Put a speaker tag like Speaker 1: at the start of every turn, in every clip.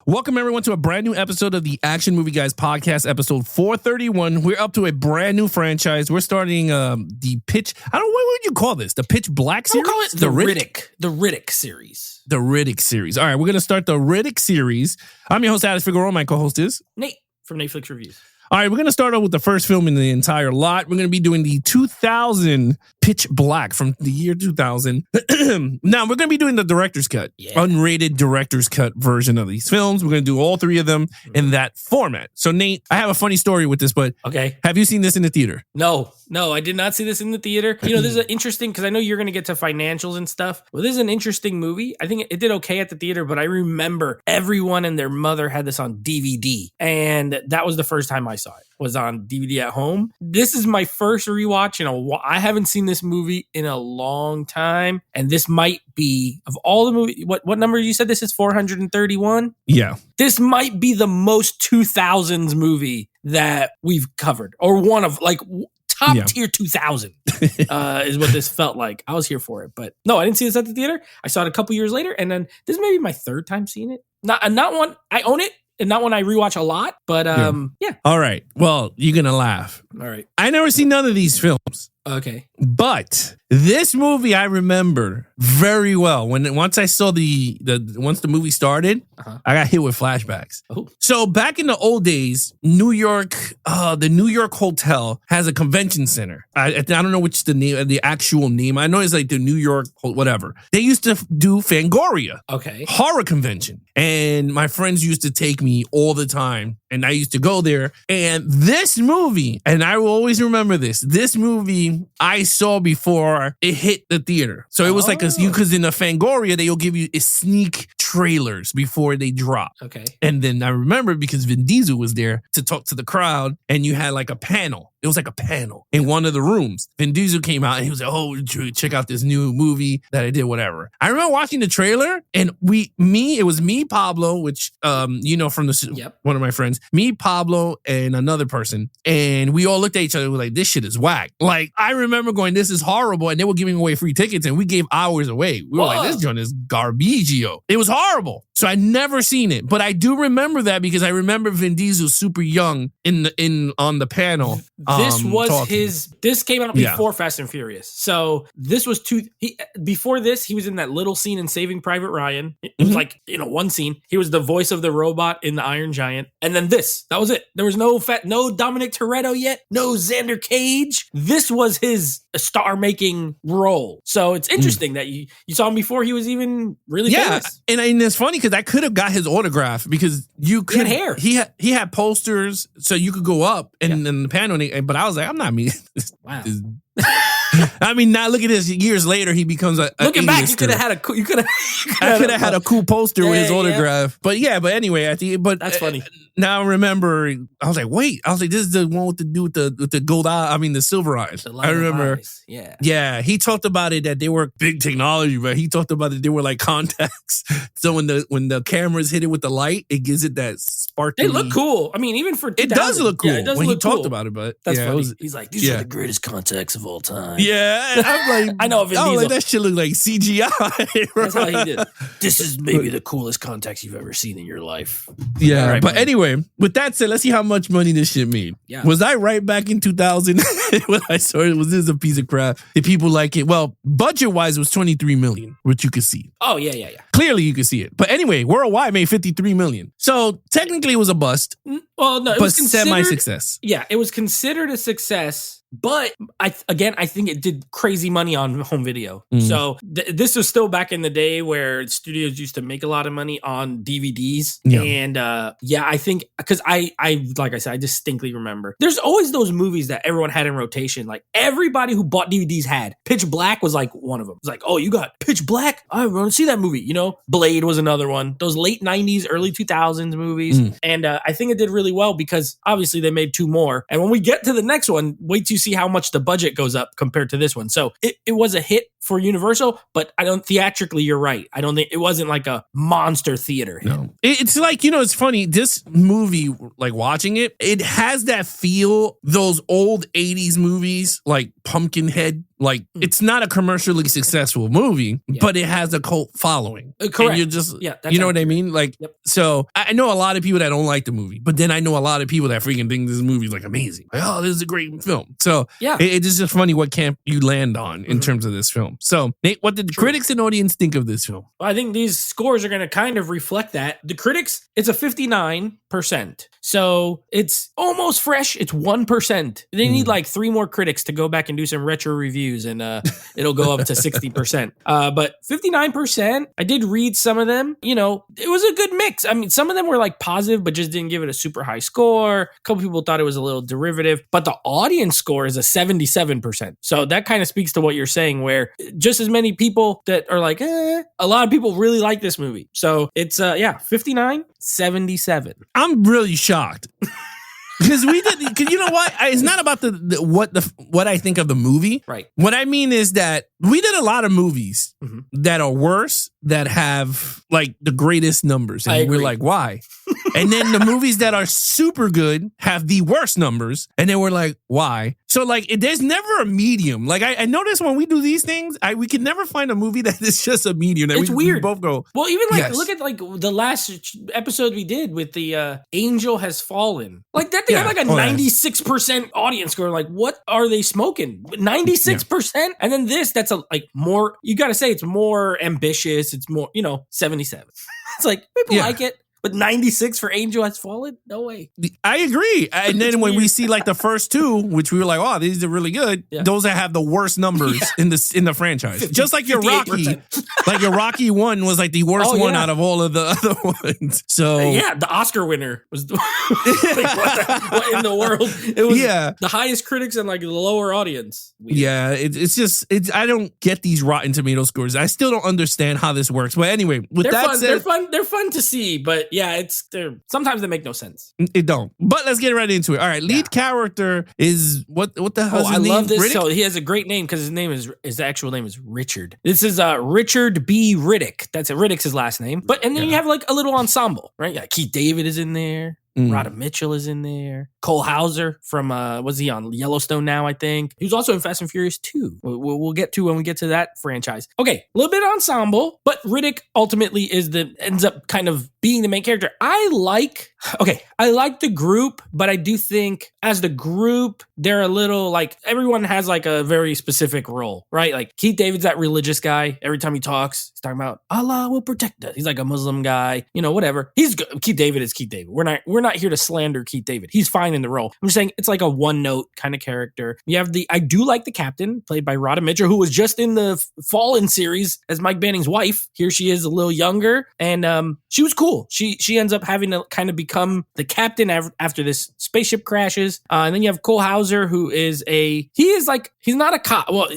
Speaker 1: Welcome everyone to a brand new episode of the Action Movie Guys podcast, episode 431. We're up to a brand new franchise. We're starting the Pitch. I don't know, what would you call this? The Pitch Black series?
Speaker 2: We'll call it the Riddick. The Riddick series.
Speaker 1: The Riddick series. All right, we're going to start the Riddick series. I'm your host, Alex Figueroa. My co-host is
Speaker 2: Nate from Netflix Reviews.
Speaker 1: All right, we're going to start off with the first film in the entire lot. We're going to be doing the 2000 Pitch Black from the year 2000. Now, we're going to be doing the director's cut, unrated director's cut version of these films. We're going to do all three of them in that format. So, Nate, I have a funny story with this, but have you seen this in the theater?
Speaker 2: No, I did not see this in the theater. You know, this is an interesting, because I know you're going to get to financials and stuff. Well, this is an interesting movie. I think it did okay at the theater, but I remember everyone and their mother had this on DVD. And that was the first time I saw it, was on DVD at home. This is my first rewatch in a while. I haven't seen this movie in a long time. And this might be, of all the movies, what number you said this is? 431?
Speaker 1: Yeah.
Speaker 2: This might be the most 2000s movie that we've covered, or one of like top tier 2000 is what this felt like. I was here for it, but no, I didn't see this at the theater. I saw it a couple years later, and then this may be my third time seeing it. Not one I own it, and not one I rewatch a lot, but yeah.
Speaker 1: All right. Well, you're going to laugh.
Speaker 2: All right.
Speaker 1: I never seen none of these films.
Speaker 2: Okay.
Speaker 1: But this movie I remember very well. Once I saw once the movie started, I got hit with flashbacks.
Speaker 2: Oh.
Speaker 1: So back in the old days, New York, the New York Hotel has a convention center. I don't know which the actual name. I know it's like the New York whatever. They used to do Fangoria, horror convention, and my friends used to take me all the time, and I used to go there. And this movie, and I will always remember this. This movie I saw before it hit the theater. So it was like because in the Fangoria, they'll give you sneak trailers before they drop.
Speaker 2: Okay.
Speaker 1: And then I remember because Vin Diesel was there to talk to the crowd, and you had like a panel. It was like a panel in one of the rooms. Vin Diesel came out and he was like, "Oh, check out this new movie that I did, whatever." I remember watching the trailer, and it was me, Pablo, which, from one of my friends, me, Pablo, and another person. And we all looked at each other and were like, "This shit is whack." Like, I remember going, "This is horrible." And they were giving away free tickets, and we gave ours away. We were like, "This joint is garbagio." It was horrible. So I never seen it, but I do remember that because I remember Vin Diesel super young on the panel.
Speaker 2: This was this came out before Fast and Furious. So this was before this, he was in that little scene in Saving Private Ryan. It was like, one scene. He was the voice of the robot in the Iron Giant. And then that was it. There was no Dominic Toretto yet, no Xander Cage. This was his star-making role. So it's interesting that you saw him before he was even really famous. And it's funny because I could have got his autograph because you could. He had
Speaker 1: hair. He had posters, so you could go up and the panel. But I was like, I'm not me.
Speaker 2: Wow.
Speaker 1: I mean, now look at this. Years later, he becomes a.
Speaker 2: Looking back, you could have had
Speaker 1: a cool poster with his autograph. Yeah. But anyway,
Speaker 2: that's funny.
Speaker 1: Now I remember, I was like, wait. I was like, this is the one with the gold eye. I mean, the silver eyes. I remember.
Speaker 2: Eyes. Yeah.
Speaker 1: Yeah. He talked about it that they were big technology, but he talked about it they were like contacts. So when the cameras hit it with the light, it gives it that sparkly.
Speaker 2: They look cool. I mean, even for 2000,
Speaker 1: it does look cool.
Speaker 2: Yeah, it does
Speaker 1: when
Speaker 2: look
Speaker 1: he talked
Speaker 2: cool.
Speaker 1: about it, but
Speaker 2: that's funny. He's like, these are the greatest contacts of all time.
Speaker 1: Yeah, and I'm like,
Speaker 2: I know Vin Diesel.
Speaker 1: Like, that shit look like CGI.
Speaker 2: That's how he did. This is maybe the coolest contacts you've ever seen in your life.
Speaker 1: Yeah, right, but anyway, with that said, let's see how much money this shit made.
Speaker 2: Yeah.
Speaker 1: Was I right back in 2000 when I saw it? Was this a piece of crap? Did people like it? Well, budget-wise, it was $23 million, which you could see.
Speaker 2: Oh, yeah.
Speaker 1: Clearly, you could see it. But anyway, worldwide made $53 million. So technically, it was a bust.
Speaker 2: Well, no, it was
Speaker 1: semi-success.
Speaker 2: Yeah, it was considered a success. But I think it did crazy money on home video. So this was still back in the day where studios used to make a lot of money on DVDs. Yeah. And I think because I like I said, I distinctly remember there's always those movies that everyone had in rotation. Like everybody who bought DVDs had. Pitch Black was like one of them. It's like, oh, you got Pitch Black? I want to see that movie. Blade was another one. Those late 90s, early 2000s movies. And I think it did really well because obviously they made two more. And when we get to the next one, wait till you see how much the budget goes up compared to this one. So it was a hit for Universal, but theatrically, you're right. I don't think it wasn't like a monster theater hit.
Speaker 1: No. It's like, it's funny. This movie, like watching it, it has that feel, those old 80s movies like Pumpkinhead Like, it's not a commercially successful movie, but it has a cult following.
Speaker 2: Correct.
Speaker 1: And you're just, you know what I mean? Like, so I know a lot of people that don't like the movie, but then I know a lot of people that freaking think this movie is like amazing. Like, oh, this is a great film. So it's just funny what camp you land on in terms of this film. So Nate, what did the critics and audience think of this film?
Speaker 2: Well, I think these scores are going to kind of reflect that. The critics, it's a 59%. So it's almost fresh. It's 1%. They need like 3 more critics to go back and do some retro reviews, and it'll go up to 60%. But 59%, I did read some of them. You know, it was a good mix. I mean, some of them were like positive, but just didn't give it a super high score. A couple people thought it was a little derivative, but the audience score is a 77%. So that kind of speaks to what you're saying, where just as many people that are like, a lot of people really like this movie. So it's 59, 77.
Speaker 1: I'm really shocked. Because you know what? It's not about what I think of the movie.
Speaker 2: Right.
Speaker 1: What I mean is that we did a lot of movies that are worse, that have like the greatest numbers. And we're like, why? And then the movies that are super good have the worst numbers. And then we're like, why? So like, there's never a medium. Like I notice when we do these things, we can never find a movie that is just a medium. That
Speaker 2: it's weird.
Speaker 1: We both go.
Speaker 2: Well, even like, look at like the last episode we did with the Angel Has Fallen. Like that thing had like a 96% audience score. Like, what are they smoking? 96%? And then that's like more, you got to say it's more ambitious. It's more, 77. It's like, people like it. But 96 for Angel Has Fallen? No way.
Speaker 1: I agree. And then when we see like the first 2, which we were like, oh, these are really good. Yeah. Those that have the worst numbers in the franchise. 50, just like your Rocky. Like your Rocky 1 was like the worst one out of all of the other ones. So
Speaker 2: the Oscar winner was like, what in the world? It was the highest critics and like the lower audience.
Speaker 1: Weird. Yeah, it's just I don't get these Rotten Tomato scores. I still don't understand how this works. But anyway,
Speaker 2: said, they're fun to see, but yeah, sometimes they make no sense.
Speaker 1: It don't. But let's get right into it. All right, lead character is what the hell is his name?
Speaker 2: I love this.
Speaker 1: Riddick?
Speaker 2: So he has a great name because his actual name is Richard. This is Richard B. Riddick. That's it. Riddick's his last name. And then you have like a little ensemble, right? Yeah, Keith David is in there. Rhoda Mitchell is in there. Cole Hauser from, was he on Yellowstone now, I think? He was also in Fast and Furious 2. We'll get to when we get to that franchise. Okay, a little bit ensemble, but Riddick ultimately ends up kind of being the main character. I like the group, but I do think as the group, they're a little like, everyone has like a very specific role, right? Like Keith David's that religious guy. Every time he talks, he's talking about Allah will protect us. He's like a Muslim guy, whatever. He's good. Keith David is Keith David. We're not here to slander Keith David. He's fine in the role. I'm just saying it's like a one note kind of character. You have I do like the captain played by Rhoda Mitchell, who was just in the Fallen series as Mike Banning's wife. Here she is a little younger, and she was cool. She ends up having to kind of become the captain after this spaceship crashes. And then you have Cole Hauser, who is he's not a cop. Well,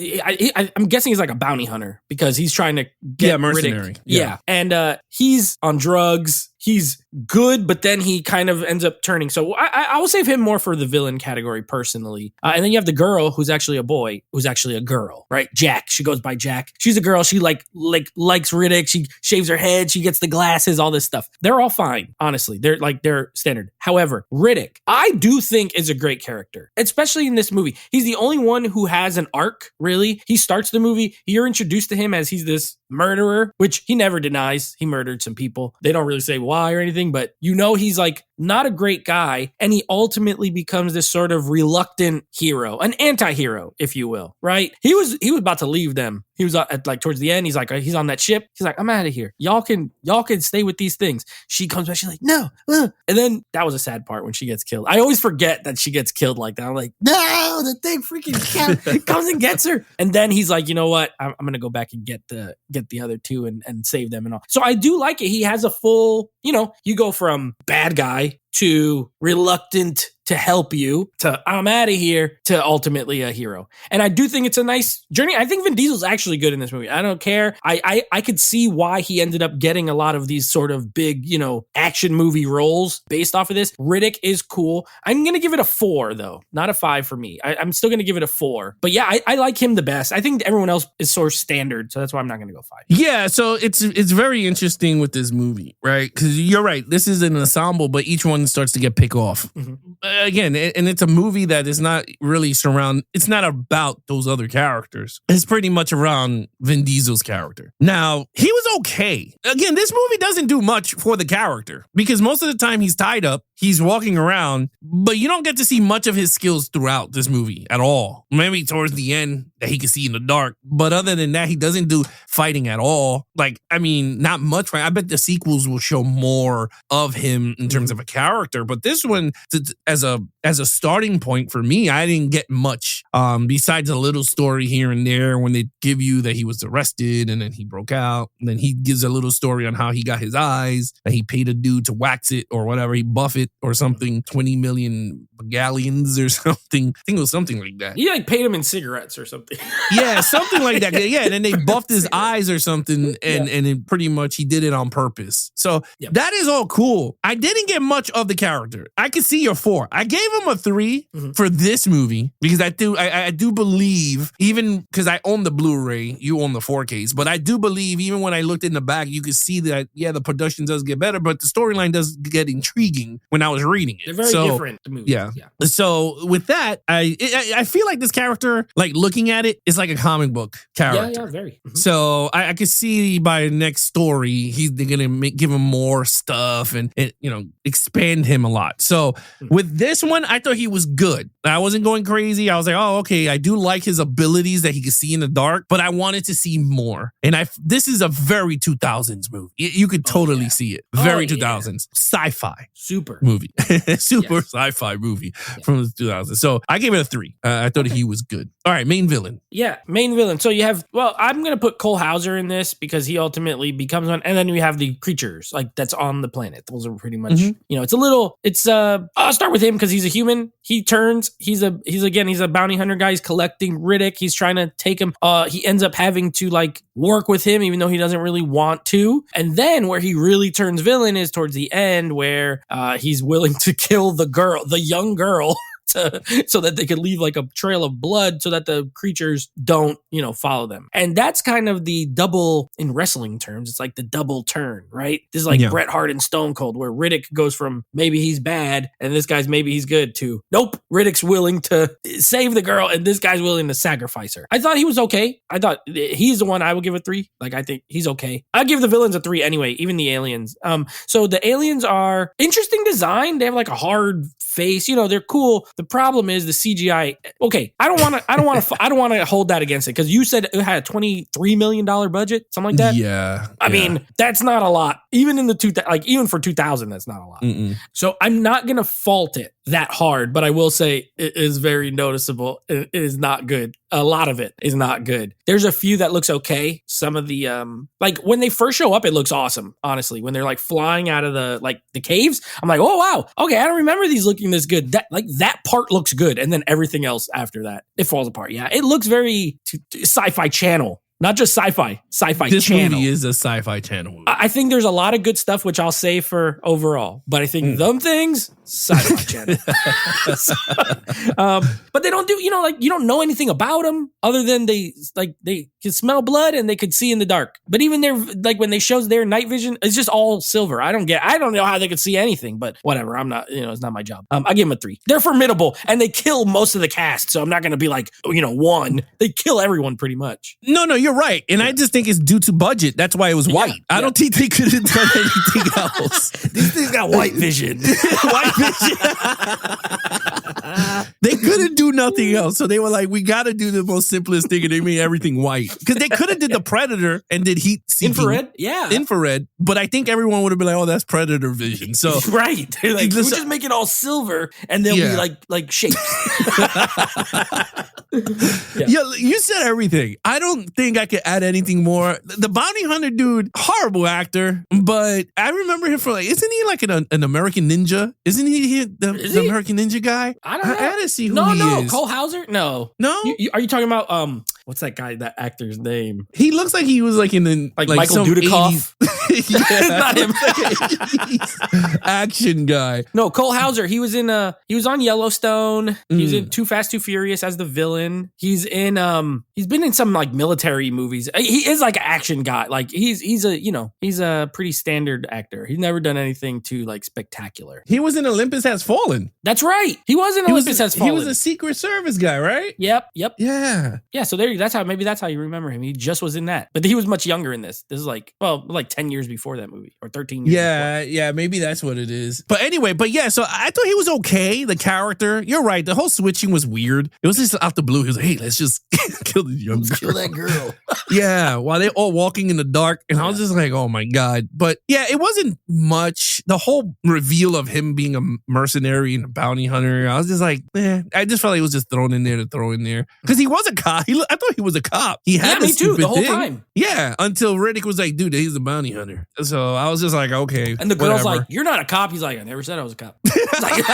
Speaker 2: I'm guessing he's like a bounty hunter because he's trying to get
Speaker 1: mercenary.
Speaker 2: Riddick. Yeah. And he's on drugs. He's good, but then he kind of ends up turning. So I will save him more for the villain category personally. And then you have the girl who's actually a boy, who's actually a girl, right? Jack. She goes by Jack. She's a girl. She likes Riddick. She shaves her head. She gets the glasses, all this stuff. They're all fine, honestly. They're standard. However, Riddick, I do think is a great character, especially in this movie. He's the only one who has an arc, really. He starts the movie. You're introduced to him as he's this murderer, which he never denies. He murdered some people. They don't really say why or anything, but he's like not a great guy, and he ultimately becomes this sort of reluctant hero, an anti-hero, if you will, right? He was about to leave them. He was at like towards the end. He's on that ship. He's like, I'm out of here. Y'all can stay with these things. She comes back. She's like, no. And then that was a sad part when she gets killed. I always forget that she gets killed like that. I'm like, no, the thing freaking comes and gets her. And then he's like, you know what? I'm going to go back and get the other two and save them and all. So I do like it. He has a full, you go from bad guy to reluctant to help you to I'm out of here to ultimately a hero. And I do think it's a nice journey. I think Vin Diesel's actually good in this movie. I don't care. I could see why he ended up getting a lot of these sort of big, action movie roles based off of this. Riddick is cool. I'm going to give it a 4 though, not a 5 for me. I'm still going to give it a 4. But yeah, I like him the best. I think everyone else is sort of standard. So that's why I'm not going to go 5.
Speaker 1: Yeah. So it's very interesting with this movie, right? Because you're right. This is an ensemble, but each one starts to get picked off. Mm-hmm. again, and it's a movie that is not really it's not about those other characters. It's pretty much around Vin Diesel's character. Now, he was okay. Again, this movie doesn't do much for the character because most of the time he's tied up, he's walking around, but you don't get to see much of his skills throughout this movie at all. Maybe towards the end that he can see in the dark, but other than that, he doesn't do fighting at all. Like, I mean, not much. I bet the sequels will show more of him in terms of a character, but this one, as a starting point for me, I didn't get much besides a little story here and there when they give you that he was arrested and then he broke out, and then he gives a little story on how he got his eyes, and he paid a dude to wax it or whatever, he buff it or something, 20 million galleons or something. I think it was something like that.
Speaker 2: He like paid him in cigarettes or something.
Speaker 1: Yeah, something like that. Yeah, and then they buffed his eyes or something, and it pretty much he did it on purpose. So that is all cool. I didn't get much of the character. I could see your 4. I gave him a 3 for this movie because I do believe, even because I own the Blu-ray, you own the 4Ks, but I do believe even when I looked in the back, you could see that, the production does get better, but the storyline does get intriguing when I was reading it.
Speaker 2: They're very different, the movies.
Speaker 1: Yeah. So with that, I feel like this character, like looking at it, is like a comic book character.
Speaker 2: Yeah, very.
Speaker 1: So I could see by next story, they're going to give him more stuff and expand him a lot. So with this one, I thought he was good. I wasn't going crazy. I was like, oh, okay, I do like his abilities that he could see in the dark, but I wanted to see more. And this is a very 2000s movie. You could totally see it. Very 2000s. Sci-fi.
Speaker 2: Super.
Speaker 1: Movie. Super sci-fi movie from the 2000s. So I gave it a 3. I thought he was good. All right, main villain.
Speaker 2: Yeah, main villain. So you have, I'm going to put Cole Hauser in this because he ultimately becomes one. And then we have the creatures like that's on the planet. Those are pretty much, I'll start with him because he's a human. He turns, he's a bounty hunter guy. He's collecting Riddick. He's trying to take him. He ends up having to like work with him, even though he doesn't really want to. And then where he really turns villain is towards the end where he's willing to kill the young girl. So that they could leave like a trail of blood so that the creatures don't, follow them. And that's kind of the double, in wrestling terms, it's like the double turn, right? This is like Bret Hart and Stone Cold, where Riddick goes from maybe he's bad and this guy's maybe he's good to nope, Riddick's willing to save the girl and this guy's willing to sacrifice her. I thought he was okay. I thought he's the one I would give a 3. Like, I think he's okay. I'd give the villains a 3 anyway, even the aliens. So the aliens are interesting design. They have like a hard face, they're cool. The problem is the CGI. Okay, I don't want to hold that against it because you said it had a $23 million budget, something like that.
Speaker 1: Yeah,
Speaker 2: I mean that's not a lot. Even in the even for 2000, that's not a lot. So I'm not gonna fault it that hard, but I will say it is very noticeable. It is not good. A lot of it is not good. There's a few that looks okay. Some of the like when they first show up, it looks awesome. Honestly, when they're like flying out of the caves, I'm like, oh wow, okay, I don't remember these looking this good. That part looks good, and then everything else after that, it falls apart. Yeah, it looks very Sci-Fi Channel. Not just sci-fi
Speaker 1: this
Speaker 2: channel.
Speaker 1: Movie is a Sci-Fi Channel movie.
Speaker 2: I think there's a lot of good stuff, which I'll say for overall. But I think them things, Sci-Fi Channel. But they don't do, you don't know anything about them other than they can smell blood and they could see in the dark. But even when they shows their night vision, it's just all silver. I don't know how they could see anything, but whatever. I'm not, it's not my job. I give them a 3. They're formidable and they kill most of the cast. So I'm not going to be like, 1. They kill everyone pretty much.
Speaker 1: No, you're right. And I just think it's due to budget. That's why it was white. I don't think they could have done anything else.
Speaker 2: These things got white vision.
Speaker 1: White vision. They couldn't do nothing else. So they were like, we got to do the most simplest thing. And they made everything white. Because they could have did the Predator and did heat seeking.
Speaker 2: Infrared? Yeah.
Speaker 1: Infrared. But I think everyone would have been like, oh, that's Predator vision. So
Speaker 2: right. They're like, we'll just make it all silver and they'll be like shapes.
Speaker 1: Yeah, you said everything. I don't think I could add anything more. The bounty hunter dude, horrible actor, but I remember him for isn't he like an American Ninja? Isn't he the American Ninja guy?
Speaker 2: I don't know.
Speaker 1: I had to see who he is.
Speaker 2: Cole Hauser? No.
Speaker 1: No?
Speaker 2: Are you talking about What's that guy, that actor's name?
Speaker 1: He looks like he was like in the
Speaker 2: like Michael Dudikoff.
Speaker 1: Yeah,
Speaker 2: Not him.
Speaker 1: Action guy.
Speaker 2: No, Cole Hauser. He was on Yellowstone. He was in Too Fast, Too Furious as the villain. He's been in some like military movies. He is like an action guy. Like he's a pretty standard actor. He's never done anything too like spectacular.
Speaker 1: He was in Olympus Has Fallen.
Speaker 2: That's right. He was in Olympus Has Fallen.
Speaker 1: He was a Secret Service guy, right?
Speaker 2: Yep.
Speaker 1: Yeah.
Speaker 2: Yeah. So that's how you remember him. He just was in that, but he was much younger in this. This is like 10 years before that movie or 13 years.
Speaker 1: Yeah. Maybe that's what it is. But anyway, so I thought he was okay. The character, you're right. The whole switching was weird. It was just out the blue. He was like, hey, let's just kill the young girl.
Speaker 2: Kill that girl.
Speaker 1: Yeah. While they're all walking in the dark. And I was just like, oh my God. But yeah, it wasn't much. The whole reveal of him being a mercenary and a bounty hunter, I was just like, I just felt like it was just thrown in there to throw in there. Because he was a cop. I thought he was a cop. He had
Speaker 2: me too, the whole time.
Speaker 1: Yeah. Until Riddick was like, dude, he's a bounty hunter. So I was just like, okay.
Speaker 2: And the girl's like, you're not a cop. He's like, I never said I was a cop. Like,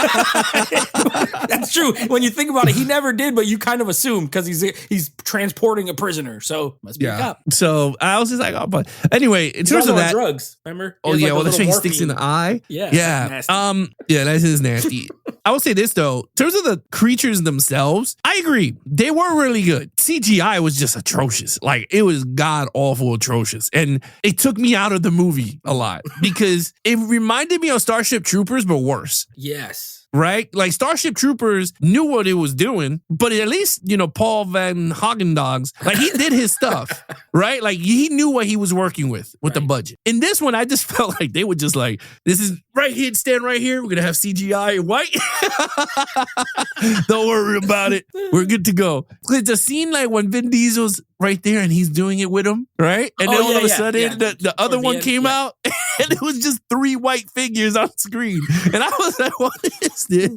Speaker 2: that's true. When you think about it, he never did, but you kind of assume because he's transporting a prisoner. So must be a cop.
Speaker 1: So I was just like, oh, but anyway, in terms of that.
Speaker 2: Drugs, remember?
Speaker 1: Oh, yeah. Well, the sticks in the eye.
Speaker 2: Yeah.
Speaker 1: Yeah.
Speaker 2: Nasty.
Speaker 1: Yeah, that is nasty. I will say this, though. In terms of the creatures themselves, I agree. They were really good. CGI was just atrocious. Like, it was god-awful atrocious. And it took me out of the movie a lot because it reminded me of Starship Troopers, but worse.
Speaker 2: Yes.
Speaker 1: Right? Like Starship Troopers knew what it was doing, but at least, Paul Van Hagendogs, like he did his stuff, right? Like he knew what he was working with the budget. In this one, I just felt like they were just like, this is right here, stand right here. We're going to have CGI white. Don't worry about it. We're good to go. It's a scene like when Vin Diesel's right there and he's doing it with him, right? And then all of a sudden the other one came out and it was just 3 white figures on screen. And I was like, what is this?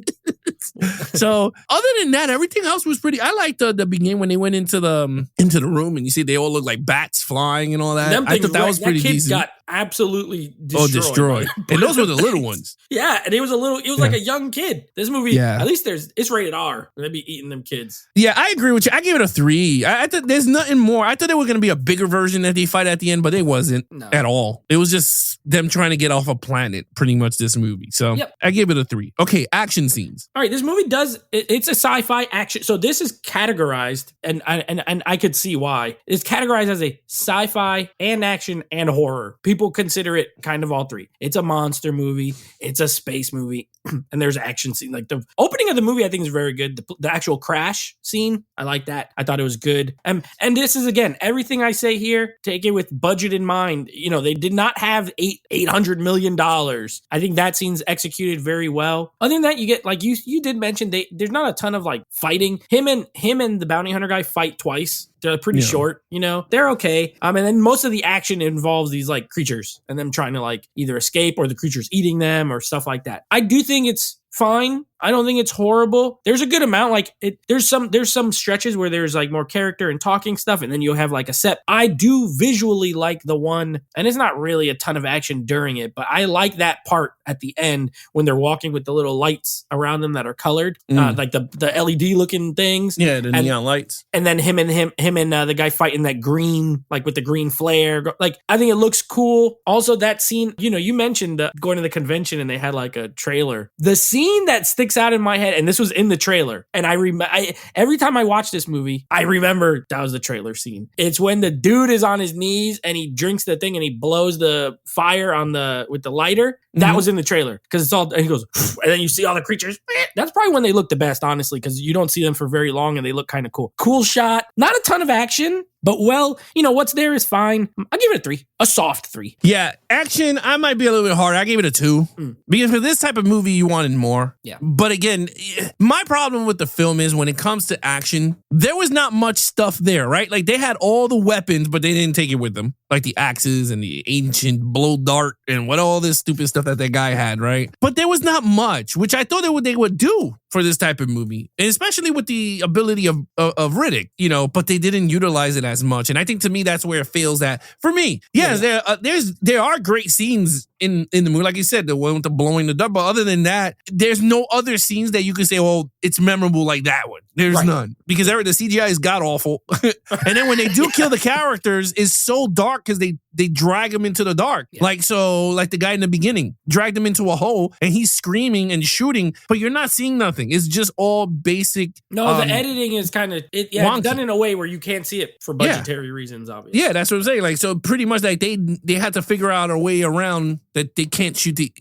Speaker 1: So other than that, everything else was pretty. I liked the beginning when they went into the room and you see they all look like bats flying and all that. I thought that was pretty decent.
Speaker 2: Got absolutely destroyed.
Speaker 1: And those were the little ones.
Speaker 2: Yeah, and it was like a young kid. This movie, at least it's rated R. They'd be eating them kids.
Speaker 1: Yeah, I agree with you. I gave it a 3. I thought there's nothing more. I thought there was going to be a bigger version that they fight at the end, but it wasn't at all. It was just them trying to get off a planet, pretty much this movie. So I gave it a 3. Okay, action scenes.
Speaker 2: All right, this movie it's a sci-fi action. So this is categorized, and I could see why. It's categorized as a sci-fi and action and horror. People consider it kind of all 3. It's a monster movie. It's a space movie. And there's action scene. Like the opening of the movie, I think is very good. The actual crash scene, I like that. I thought it was good. And this is, again, everything I say here, take it with budget in mind. They did not have $800 million. I think that scene's executed very well. Other than that, you get, like you did mention, there's not a ton of like fighting. Him and the bounty hunter guy fight twice. They're pretty short, they're okay. And then most of the action involves these like creatures and them trying to like either escape or the creatures eating them or stuff like that. I do think it's fine. I don't think it's horrible. There's a good amount. Like there's some stretches where there's like more character and talking stuff, and then you'll have like a set. I do visually like the one, and it's not really a ton of action during it, but I like that part at the end when they're walking with the little lights around them that are colored, like the LED looking things.
Speaker 1: Yeah, the neon lights.
Speaker 2: And then him and the guy fighting that green, like with the green flare. Like I think it looks cool. Also, that scene, you mentioned going to the convention and they had like a trailer. The scene that sticks out in my head, and this was in the trailer, and every time I watch this movie, I remember that was the trailer scene. It's when the dude is on his knees and he drinks the thing and he blows the fire with the lighter. That was in the trailer because it's all, and he goes, and then you see all the creatures. That's probably when they look the best, honestly, because you don't see them for very long and they look kind of cool. Cool shot, not a ton of action. But what's there is fine. I'll give it a 3, a soft 3.
Speaker 1: Yeah, action, I might be a little bit harder. I gave it a 2 because for this type of movie, you wanted more.
Speaker 2: Yeah.
Speaker 1: But again, my problem with the film is when it comes to action, there was not much stuff there, right? Like they had all the weapons, but they didn't take it with them, like the axes and the ancient blow dart and what all this stupid stuff that guy had, right? But there was not much, which I thought they would do for this type of movie, and especially with the ability of Riddick, but they didn't utilize it as much. And I think to me, that's where it fails at. For me, yes, there are great scenes in the movie. Like you said, the one with the blowing the dart. But other than that, there's no other scenes that you can say, well, it's memorable like that one. There's none. Because the CGI is god-awful. And then when they do kill the characters, it's so dark because they drag them into the dark. Yeah. Like the guy in the beginning, dragged him into a hole and he's screaming and shooting, but you're not seeing nothing. It's just all basic.
Speaker 2: No, the editing is kind of, it's done in a way where you can't see it for budgetary reasons, obviously.
Speaker 1: Yeah, that's what I'm saying. Like, so pretty much like they had to figure out a way around that they can't shoot the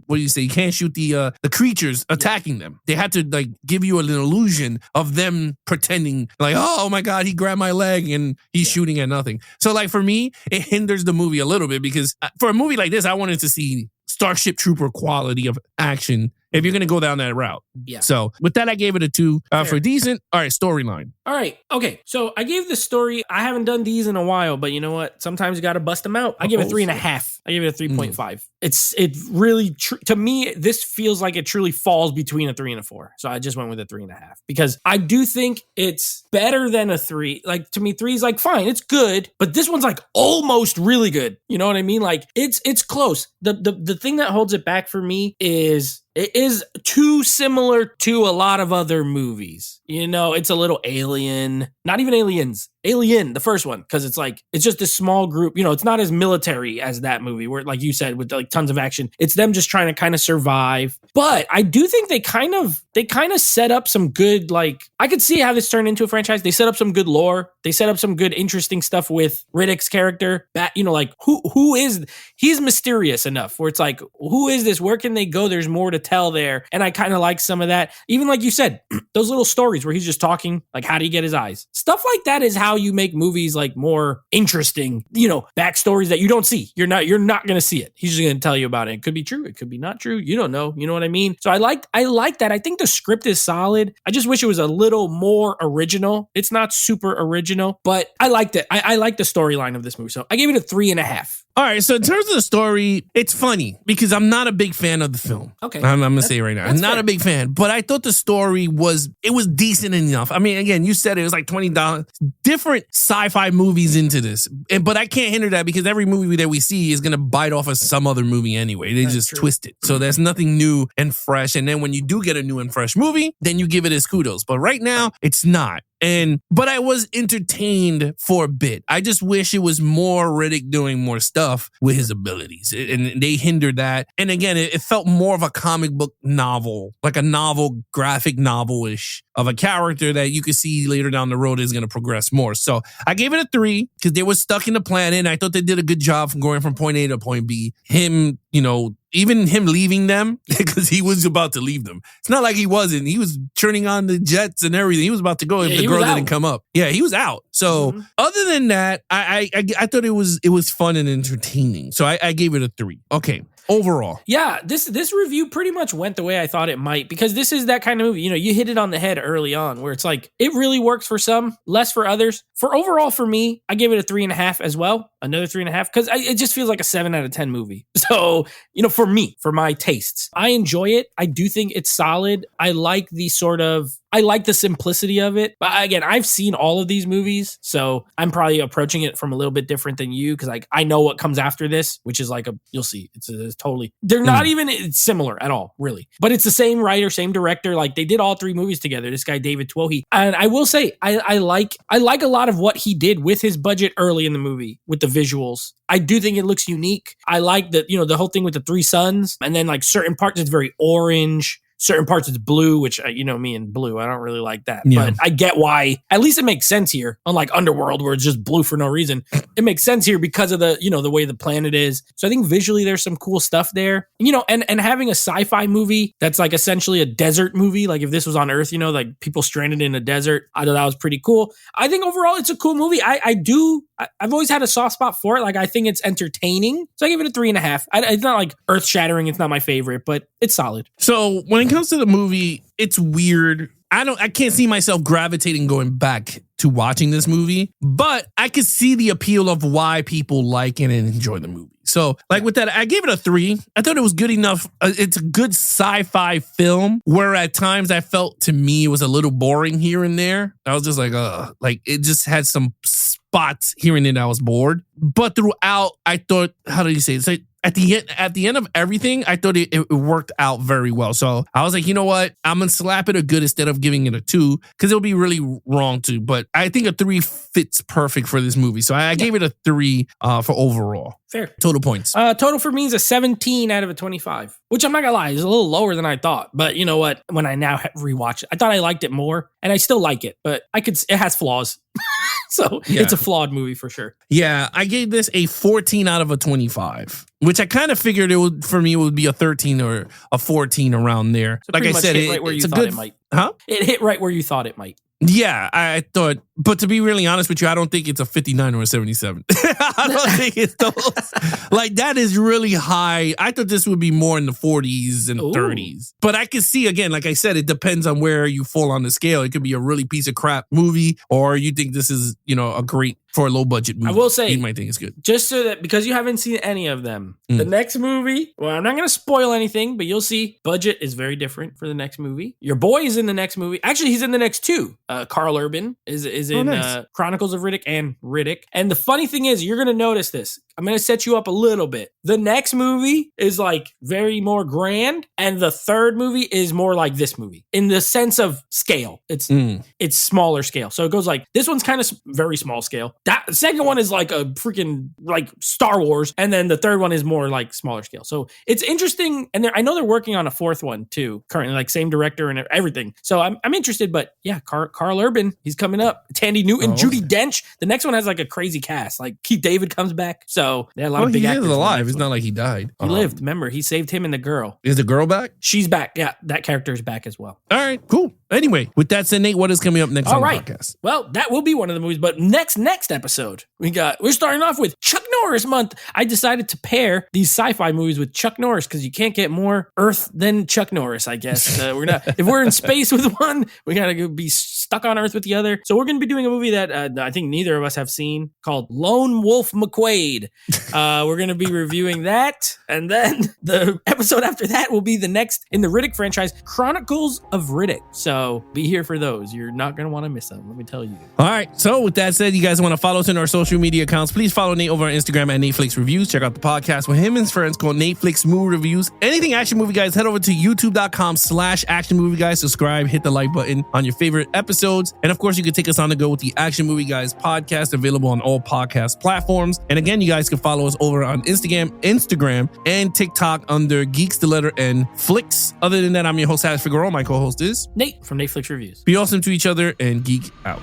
Speaker 1: what do you say? You can't shoot the creatures attacking them. They had to like give you an illusion of them pretending like, oh my God, he grabbed my leg and he's shooting at nothing. So like for me, it hinders the movie a little bit because for a movie like this, I wanted to see Starship Trooper quality of action if you're going to go down that route. Yeah. So with that, I gave it a 2 for decent. All right, storyline.
Speaker 2: All right. Okay. So I gave the story. I haven't done these in a while, but you know what? Sometimes you got to bust them out. I give it 3.5. I give it a 3.5. It really, to me, this feels like it truly falls between a 3 and a 4. So I just went with a 3.5 because I do think it's better than a 3. Like to me, 3 is like fine, it's good, but this one's like almost really good. You know what I mean? Like it's close. The thing that holds it back for me is it is too similar to a lot of other movies. You know, it's a little Alien, not even Aliens, Alien, the first one, because it's like, it's just a small group. You know, it's not as military as that movie where, like you said, with like tons of action. It's them just trying to kind of survive. But I do think they kind of set up some good, like, I could see how this turned into a franchise. They set up some good lore. They set up some good, interesting stuff with Riddick's character. You know, like, he's mysterious enough where it's like, who is this? Where can they go? There's more to tell there. And I kind of like some of that. Even like you said, those little stories where he's just talking, like, how do you get his eyes? Stuff like that is how you make movies like more interesting, you know, backstories that you don't see. You're not going to see it. He's just going to tell you about it. It could be true. It could be not true. You don't know. You know what I mean? So I like that. I think the script is solid. I just wish it was a little more original. It's not super original, but I liked it. I like the storyline of this movie. So I gave it a 3.5.
Speaker 1: All right, so in terms of the story, it's funny because I'm not a big fan of the film.
Speaker 2: Okay.
Speaker 1: I'm going to say it right now. I'm not
Speaker 2: fair.
Speaker 1: a big fan, but I thought the story was decent enough. I mean, again, you said it was like $20. Different sci-fi movies into this, but I can't hinder that because every movie that we see is going to bite off of some other movie anyway. They just twist it. So there's nothing new and fresh. And then when you do get a new and fresh movie, then you give it its kudos. But right now, it's not. But I was entertained for a bit. I just wish it was more Riddick doing more stuff with his abilities. And they hindered that. And again, it felt more of a comic book novel, like a novel, graphic novel-ish of a character that you could see later down the road is going to progress more. So I gave it a 3 because they were stuck in the planet. And I thought they did a good job from going from point A to point B. Him, you know, even him leaving them because he was about to leave them. It's not like he wasn't. He was turning on the jets and everything. He was about to go if the girl didn't come up. Yeah, he was out. So other than that, I thought it was fun and entertaining. So I gave it a 3. Okay. Overall.
Speaker 2: Yeah, this review pretty much went the way I thought it might because this is that kind of movie. You know, you hit it on the head early on where it's like, it really works for some, less for others. Overall for me, I gave it a 3.5 as well. Another 3.5 because it just feels like a 7 out of 10 movie. So, you know, for me, for my tastes, I enjoy it. I do think it's solid. I like the simplicity of it. But again, I've seen all of these movies, so I'm probably approaching it from a little bit different than you because like I know what comes after this, which is like you'll see. It's totally, they're not even similar at all, really. But it's the same writer, same director. Like they did all 3 movies together. This guy, David Twohy. And I will say, I like a lot of what he did with his budget early in the movie with the visuals. I do think it looks unique. I like the whole thing with the 3 suns and then like certain parts it's very orange. Certain parts it's blue, which, you know, me and blue, I don't really like that. Yeah. But I get why. At least it makes sense here. Unlike Underworld, where it's just blue for no reason. It makes sense here because of the way the planet is. So I think visually there's some cool stuff there. You know, and having a sci-fi movie that's like essentially a desert movie, like if this was on Earth, you know, like people stranded in a desert, I thought that was pretty cool. I think overall it's a cool movie. I've always had a soft spot for it. Like I think it's entertaining. So I give it a 3.5. It's not like earth shattering. It's not my favorite, but it's solid.
Speaker 1: So when it comes to the movie, it's weird. I can't see myself gravitating going back to watching this movie, but I could see the appeal of why people like it and enjoy the movie. So like with that, I gave it a 3. I thought it was good enough. It's a good sci-fi film where at times I felt to me it was a little boring here and there. I was just like it just had some spots here and there that I was bored. But throughout, I thought, how do you say it? It's like at the end of everything, I thought it worked out very well. So I was like, you know what? I'm going to slap it a good instead of giving it a 2 because it would be really wrong to. But I think a 3 fits perfect for this movie. So I gave it a 3 for overall.
Speaker 2: Fair.
Speaker 1: Total points.
Speaker 2: Total for me is a 17 out of a 25, which I'm not gonna lie is a little lower than I thought. But you know what? When I now rewatch it, I thought I liked it more, and I still like it, but it has flaws. So it's a flawed movie for sure.
Speaker 1: Yeah, I gave this a 14 out of a 25, which I kind of figured it would be a 13 or a 14 around there.
Speaker 2: So
Speaker 1: like I said,
Speaker 2: right where you thought it might.
Speaker 1: Huh?
Speaker 2: It hit right where you thought it might.
Speaker 1: Yeah, I thought, but to be really honest with you, I don't think it's a 59 or a 77. I don't think it's those. Like, that is really high. I thought this would be more in the 40s and 30s. But I can see, again, like I said, it depends on where you fall on the scale. It could be a really piece of crap movie, or you think this is, a great for a low budget movie.
Speaker 2: I will say,
Speaker 1: you might think it's good.
Speaker 2: Just so that, because you haven't seen any of them, the next movie, well, I'm not going to spoil anything, but you'll see budget is very different for the next movie. Your boy is in the next movie. Actually, he's in the next 2. Carl Urban is in nice. Chronicles of Riddick and Riddick. And the funny thing is, you're going to notice this. I'm going to set you up a little bit. The next movie is like very more grand, and the third movie is more like this movie in the sense of scale. It's smaller scale. So it goes like, this one's kind of very small scale. That second one is like a freaking like Star Wars, and then the third one is more like smaller scale. So it's interesting, and I know they're working on a 4th one too currently, like same director and everything. So I'm interested, but yeah, Carl Urban, he's coming up. Tandy Newton, Judi Dench. The next one has like a crazy cast. Like Keith David comes back. So they had a lot of big actors.
Speaker 1: He is alive. It's not like he died.
Speaker 2: He lived. Remember, he saved him and the girl.
Speaker 1: Is the girl back?
Speaker 2: She's back. Yeah, that character is back as well.
Speaker 1: All right, cool. Anyway, with that said, Nate, what is coming up next on the podcast?
Speaker 2: Well, that will be one of the movies, but next episode, we're starting off with Chuck Norris month. I decided to pair these sci-fi movies with Chuck Norris because you can't get more Earth than Chuck Norris, I guess. If we're in space with one, we gotta be stuck on Earth with the other. So we're going to be doing a movie that I think neither of us have seen called Lone Wolf McQuade. We're going to be reviewing that. And then the episode after that will be the next in the Riddick franchise, Chronicles of Riddick. So be here for those. You're not going to want to miss them, let me tell you.
Speaker 1: All right. So with that said, you guys want to follow us in our social media accounts, please follow Nate over on Instagram at Netflix Reviews. Check out the podcast with him and his friends called Netflix Movie Reviews. Anything Action Movie Guys, head over to youtube.com/Action Movie Guys. Subscribe, hit the like button on your favorite episodes. And of course, you can take us on the go with the Action Movie Guys podcast, available on all podcast platforms. And again, you guys can follow us over on Instagram and TikTok under Geeks the Letter N Flicks. Other than that, I'm your host, Alex Figueroa. My co-host is
Speaker 2: Nate from Netflix Reviews.
Speaker 1: Be awesome to each other and geek out.